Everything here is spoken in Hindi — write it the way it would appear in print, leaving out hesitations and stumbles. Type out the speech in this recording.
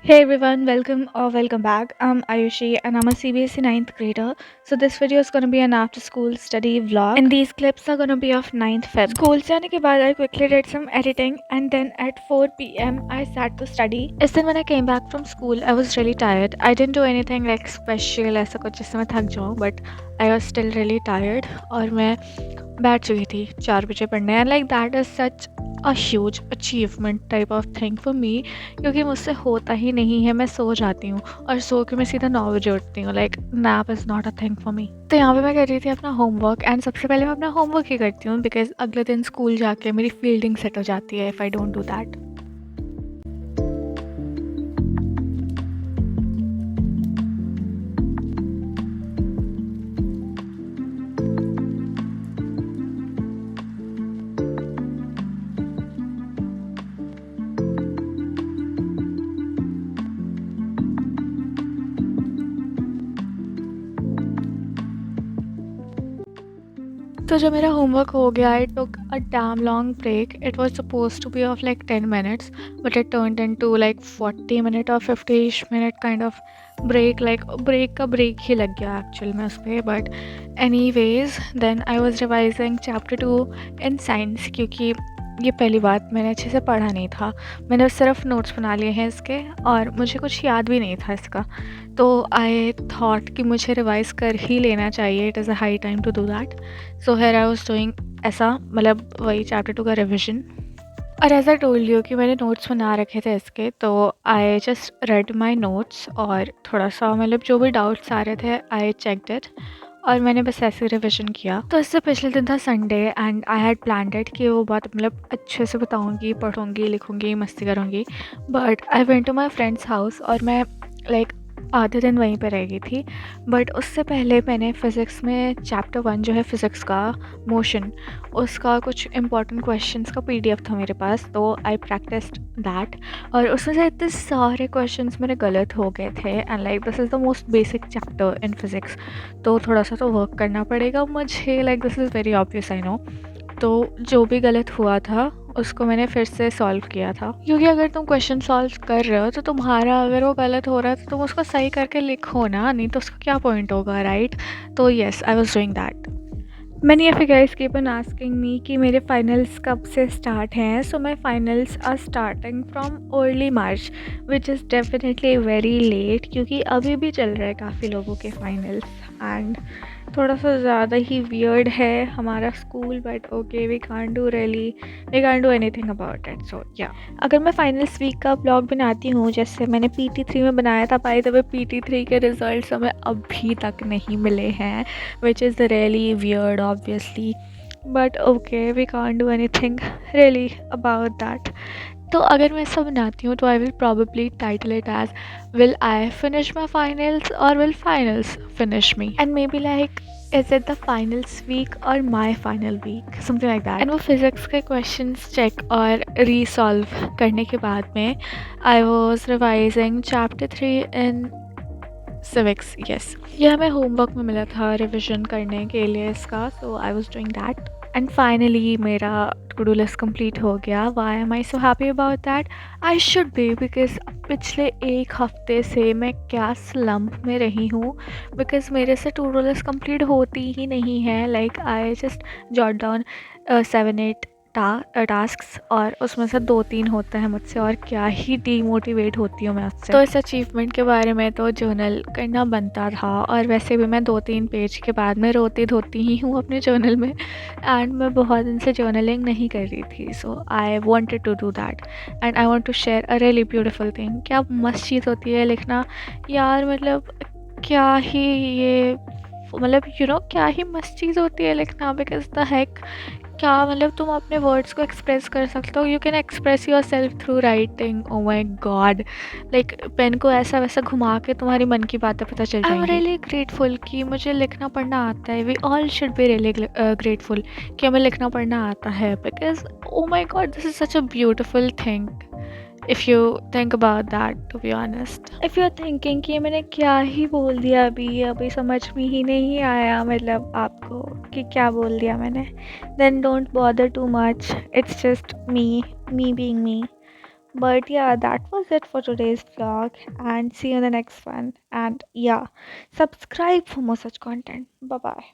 Hey everyone, welcome back. I'm Ayushi and I'm a CBSE ninth grader. So this video is gonna be an after school study vlog and these clips are gonna be of ninth Feb. School जाने के बाद I quickly did some editing and then at 4 p.m. I sat to study. इस दिन when I came back from school I was really tired. I didn't do anything like special ऐसा कुछ जिससे मैं थक जाऊँ but I was still really tired और मैं बैठ चुकी थी 4 बजे पढ़ने and like that is such a huge achievement type of thing for me क्योंकि मुझसे होता ही नहीं है। मैं सो जाती हूँ और सो के मैं सीधा 9 बजे उठती हूँ। Like nap is not a thing for me. तो यहाँ पे मैं कर रही थी अपना होमवर्क एंड सबसे पहले मैं अपना होमवर्क ही करती हूँ बिकॉज अगले दिन स्कूल जाके मेरी फील्डिंग सेट हो जाती है if I don't do that. तो जब मेरा होमवर्क हो गया I took a damn long break. It was suppose to be off like 10 minutes but it turned into like 40 minute और 50-ish minute kind of break. Like break का ब्रेक ही लग गया एक्चुअल में उस पर। But anyways then I was revising chapter 2 in science क्योंकि ये पहली बात मैंने अच्छे से पढ़ा नहीं था। मैंने सिर्फ नोट्स बना लिए हैं इसके और मुझे कुछ याद भी नहीं था इसका। तो आई थॉट कि मुझे रिवाइज़ कर ही लेना चाहिए। It is a high time to do that. So here I was doing ऐसा मतलब वही चैप्टर 2 का रिविजन। और एज आई टोल्ड यू कि मैंने नोट्स बना रखे थे इसके, तो I just red my notes और थोड़ा सा मतलब जो भी डाउट्स आ रहे थे आई चेकड इट और मैंने बस ऐसे रिविजन किया। तो इससे पिछले दिन था Sunday and I had planned it कि वो बात मतलब अच्छे से बताऊंगी, पढ़ूंगी, लिखूंगी, मस्ती करूंगी। But I went to my friends house और मैं लाइक आधे दिन वहीं पर रह गई थी। बट उससे पहले मैंने फ़िज़िक्स में चैप्टर 1 जो है फ़िज़िक्स का मोशन, उसका कुछ इंपॉर्टेंट क्वेश्चंस का पीडीएफ था मेरे पास, तो आई प्रैक्टिस्ड दैट। और उसमें से इतने सारे क्वेश्चंस मेरे गलत हो गए थे and like this is the most basic chapter in physics. तो थोड़ा सा तो वर्क करना पड़ेगा मुझे। Like this is very obvious, I know. तो जो भी गलत हुआ था उसको मैंने फिर से सॉल्व किया था क्योंकि अगर तुम क्वेश्चन सॉल्व कर रहे हो तो तुम्हारा अगर वो गलत हो रहा है तो तुम उसको सही करके लिखो ना, नहीं तो उसका क्या पॉइंट होगा, राइट? तो yes, I was doing that. Many of you guys keep on asking me कि मेरे फाइनल्स कब से स्टार्ट हैं। So my finals are starting from early March which is definitely very late क्योंकि अभी भी चल रहा है काफ़ी लोगों के फाइनल्स एंड थोड़ा सा ज़्यादा ही वियर्ड है हमारा school. But okay, we can't do anything about it. So yeah, अगर मैं फाइनल्स वीक का ब्लॉग बनाती हूँ जैसे मैंने PT3 में बनाया था, बाय द वे PT3 के रिजल्ट्स हमें अभी तक नहीं मिले हैं which is really weird obviously, but okay, we can't do anything really about that. तो अगर मैं ऐसा बनाती हूँ तो I will probably title it as will I finish my finals or will finals finish me, and maybe like is it the finals week or my final week, something like that. And वो फिज़िक्स के क्वेश्चंस चेक और रीसॉल्व करने के बाद में आई was revising chapter 3 in civics. Yes, ये हमें होमवर्क में मिला था रिविजन करने के लिए इसका, so I was doing that and finally मेरा टू डू लिस्ट कंप्लीट हो गया। Why am I so happy about that? I should be because पिछले एक हफ्ते से मैं क्या स्लम्प में रही हूँ बिकॉज मेरे से टू डू लिस्ट कंप्लीट होती ही नहीं है। Like I just jot down 7-8 tasks और उसमें से 2-3 होता है मुझसे और क्या ही डीमोटिवेट होती हूँ मैं उससे। तो इस अचीवमेंट के बारे में तो जर्नल करना बनता था और वैसे भी मैं 2-3 पेज के बाद में रोती धोती ही हूँ अपने जर्नल में एंड मैं बहुत दिन से जर्नलिंग नहीं कर रही थी। So I wanted to do that and I want to share a really beautiful thing. क्या मस्त चीज़ होती है लिखना यार, मतलब क्या ही ये मतलब क्या ही मस्त चीज़ होती है लिखना। बिकॉज द हैक क्या मतलब तुम अपने वर्ड्स को एक्सप्रेस कर सकते हो। You can express yourself through writing. Oh my god, like pen को ऐसा वैसा घुमा के तुम्हारी मन की बातें पता चल जाएंगी। आई एम रियली ग्रेटफुल कि मुझे लिखना पढ़ना आता है। We all should be really grateful कि हमें लिखना पढ़ना आता है because oh my god this is such a beautiful thing if you think about that, to be honest. If you're thinking कि मैंने क्या ही बोल दिया अभी समझ में ही नहीं आया मतलब आपको कि क्या बोल दिया मैंने, then don't bother too much. It's just me being me. But yeah, that was it for today's vlog, and see you in the next one. And yeah, subscribe for more such content. Bye bye.